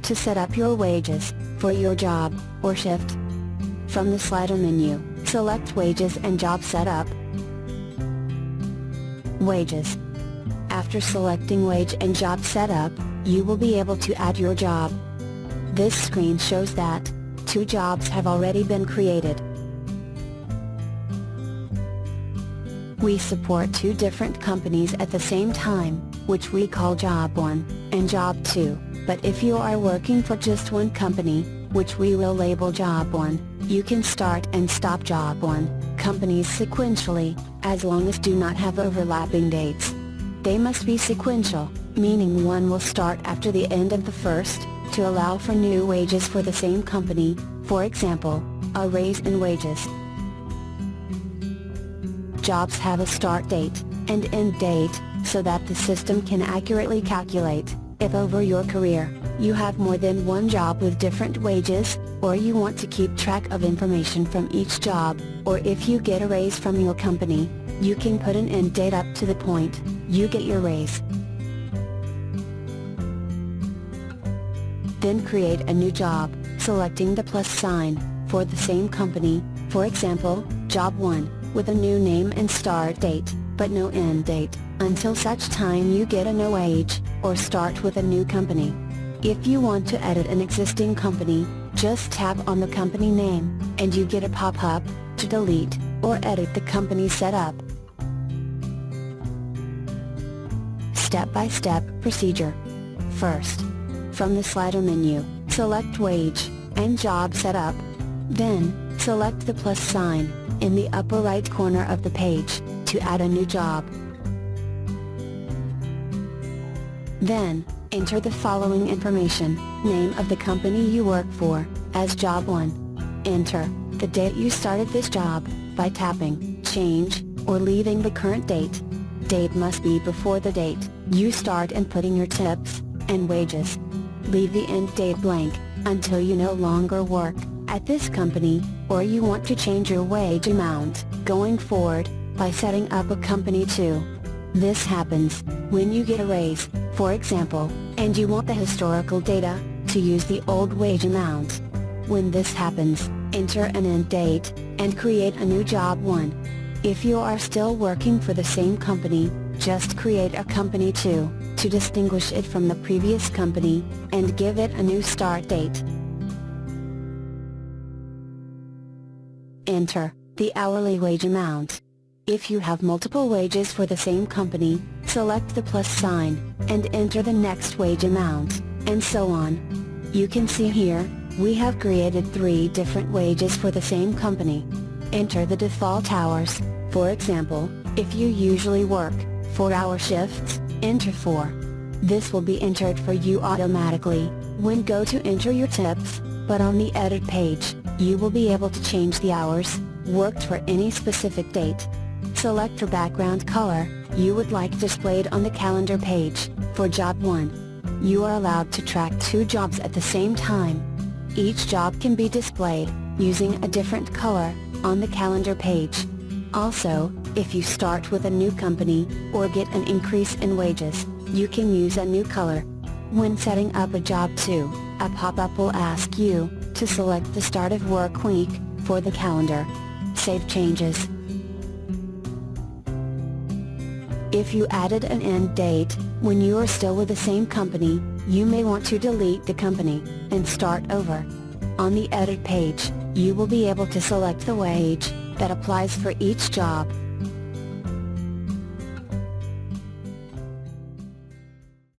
to set up your wages for your job or shift. From the slider menu, select Wages and Job Setup. Wages. After selecting Wage and Job Setup, you will be able to add your job. This screen shows that 2 jobs have already been created. We support 2 different companies at the same time, which we call Job 1 and Job 2, but if you are working for just one company, which we will label Job 1, you can start and stop Job 1 companies sequentially, as long as do not have overlapping dates. They must be sequential, meaning one will start after the end of the first, to allow for new wages for the same company, for example, a raise in wages. Jobs have a start date and end date, so that the system can accurately calculate if over your career, you have more than one job with different wages, or you want to keep track of information from each job, or if you get a raise from your company, you can put an end date up to the point you get your raise. Then create a new job, selecting the plus sign for the same company, for example, Job 1, with a new name and start date, but no end date, until such time you get a new wage, or start with a new company. If you want to edit an existing company, just tap on the company name, and you get a pop-up to delete or edit the company setup. Step-by-step procedure. First, from the slider menu, select Wage and Job Setup. Then, select the plus sign in the upper right corner of the page to add a new job. Then, enter the following information: name of the company you work for, as Job 1. Enter the date you started this job, by tapping Change, or leaving the current date. Date must be before the date you start and putting your tips and wages. Leave the end date blank, until you no longer work at this company, or you want to change your wage amount going forward, by setting up a company too. This happens when you get a raise, for example, and you want the historical data to use the old wage amount. When this happens, enter an end date and create a new Job 1. If you are still working for the same company, just create a company 2 to distinguish it from the previous company, and give it a new start date. Enter the hourly wage amount. If you have multiple wages for the same company, select the plus sign, and enter the next wage amount, and so on. You can see here, we have created 3 different wages for the same company. Enter the default hours. For example, if you usually work 4-hour shifts, enter 4. This will be entered for you automatically when go to enter your tips, but on the edit page, you will be able to change the hours worked for any specific date. Select your background color you would like displayed on the calendar page for Job 1. You are allowed to track 2 jobs at the same time. Each job can be displayed using a different color on the calendar page. Also, if you start with a new company or get an increase in wages, you can use a new color. When setting up a Job 2, a pop-up will ask you to select the start of work week for the calendar. Save changes. If you added an end date when you are still with the same company, you may want to delete the company and start over. On the edit page, you will be able to select the wage that applies for each job,